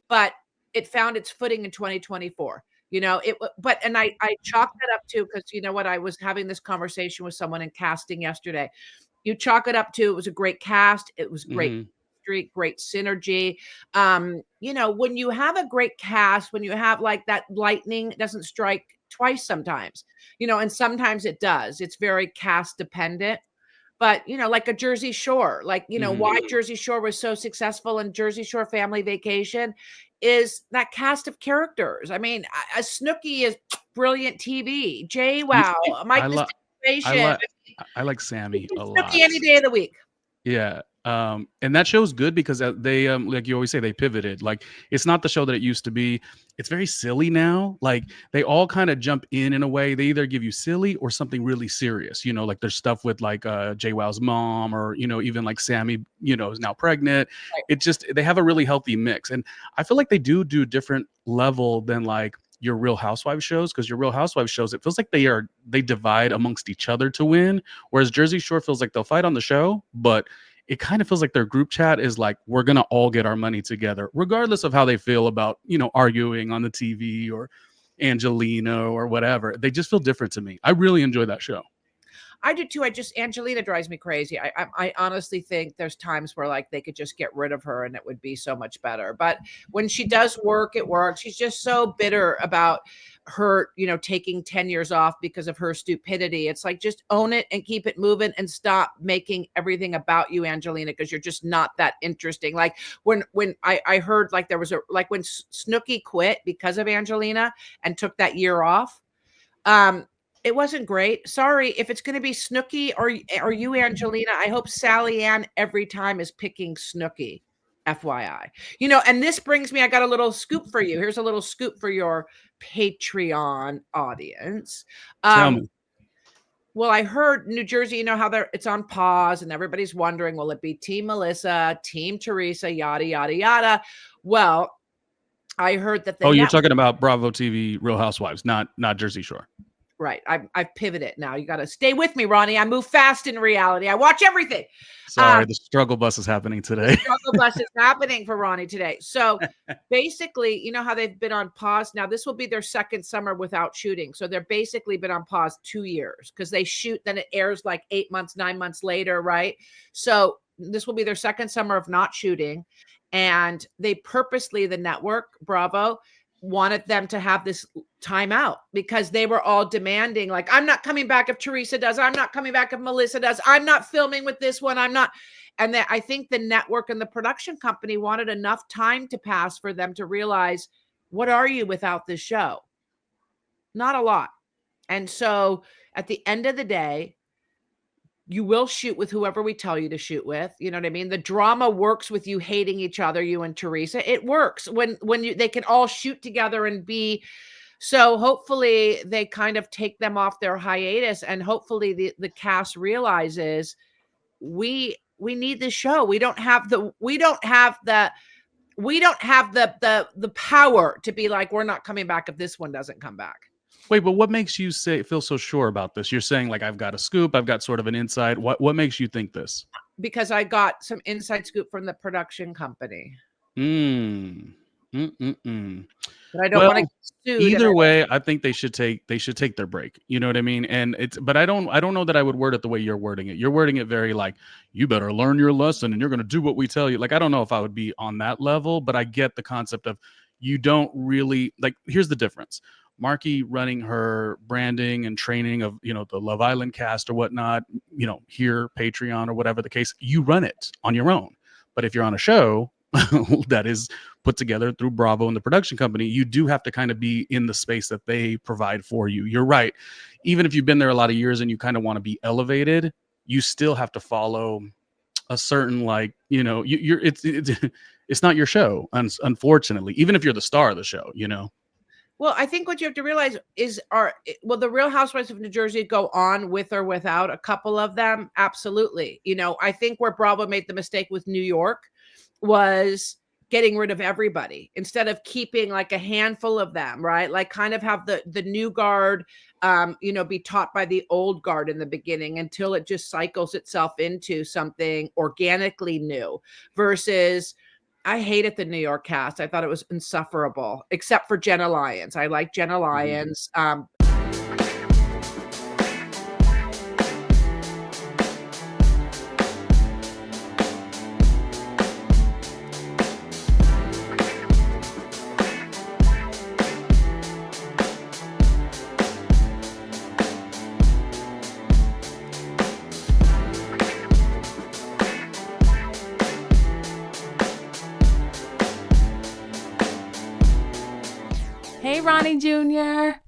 but it found its footing in 2024. I chalked it up to, because you know what, I was having this conversation with someone in casting yesterday. You chalk it up to, it was a great cast, it was great Mhm. great synergy. When you have a great cast, when you have like that, lightning doesn't strike twice sometimes, and sometimes it does. It's very cast dependent. But, like a Jersey Shore, like, Mhm. why Jersey Shore was so successful, and Jersey Shore Family Vacation is that cast of characters. I mean, a Snooki is brilliant TV. You Wow, see, Mike the I Station. like I like Sammy a Snooki lot. any day of the week. Yeah. And that show's good because they like you always say, they pivoted. Like, it's not the show that it used to be. It's very silly now. Like, they all kind of jump in a way. They either give you silly or something really serious. Like there's stuff with like JWoww's mom, or even like Sammy, is now pregnant. Right. It just, they have a really healthy mix. And I feel like they do different level than like your Real Housewives shows, because your Real Housewives shows, it feels like they divide amongst each other to win, whereas Jersey Shore feels like they'll fight on the show, but it kind of feels like their group chat is like, we're gonna all get our money together, regardless of how they feel about arguing on the TV or Angelino or whatever. They just feel different to me. I really enjoy that show. I do too. Angelina drives me crazy. I honestly think there's times where like they could just get rid of her and it would be so much better. But when she does work, it works. She's just so bitter about her, taking 10 years off because of her stupidity. It's like, just own it and keep it moving and stop making everything about you, Angelina, because you're just not that interesting. Like when I heard like there was when Snooki quit because of Angelina and took that year off. It wasn't great. Sorry, if it's going to be Snooki or you, Angelina, I hope Sally Ann every time is picking Snooki. FYI. And this brings me, I got a little scoop for you. Here's a little scoop for your Patreon audience. Tell me. Well, I heard New Jersey, how it's on pause, and everybody's wondering, will it be Team Melissa, Team Teresa, yada, yada, yada. Well, I heard that the Oh, you're network. talking about Bravo TV Real Housewives, not Jersey Shore. Right. I've pivoted now. You got to stay with me, Ronnie. I move fast in reality. I watch everything. Sorry, the struggle bus is happening The today. struggle bus is happening for Ronnie today. So basically, you know how they've been on pause. Now, this will be their second summer without shooting. So they're basically been on pause 2 years, because they shoot, then it airs like 8 months, 9 months later. Right. So this will be their second summer of not shooting. And they purposely, the network, Bravo, wanted them to have this timeout, because they were all demanding, like, I'm not coming back if Teresa does. I'm not coming back if Melissa does. I'm not filming with this one. I'm not. And that, I think the network and the production company wanted enough time to pass for them to realize, what are you without this show? Not a lot. And so at the end of the day, you will shoot with whoever we tell you to shoot with. You know what I mean? The drama works with you hating each other, you and Teresa. It works when they can all shoot together and be. So hopefully they kind of take them off their hiatus, and hopefully the cast realizes, we need this show. We don't have the power to be like, we're not coming back if this one doesn't come back. Wait, but what makes you feel so sure about this? You're saying like, I've got a scoop, I've got sort of an insight. What makes you think this? Because I got some inside scoop from the production company. Mm. But I don't Well, want to get sued. either way, I think they should take their break. You know what I mean? And but I don't know that I would word it the way you're wording it. You're wording it very like, you better learn your lesson and you're going to do what we tell you. Like, I don't know if I would be on that level, but I get the concept of, you don't really like. Here's the difference. Marki running her branding and training of, the Love Island cast or whatnot, here, Patreon or whatever the case, you run it on your own. But if you're on a show that is put together through Bravo and the production company, you do have to kind of be in the space that they provide for you. You're right. Even if you've been there a lot of years and you kind of want to be elevated, you still have to follow a certain, like, you're it's not your show, unfortunately, even if you're the star of the show. Well, I think what you have to realize is, the Real Housewives of New Jersey go on with or without a couple of them? Absolutely. I think where Bravo made the mistake with New York was getting rid of everybody instead of keeping like a handful of them, right? Like, kind of have the new guard, be taught by the old guard in the beginning until it just cycles itself into something organically new, versus I hated the New York cast. I thought it was insufferable, except for Jenna Lyons. I like Jenna Mhm. Lyons. Hey, Ronnie Jr.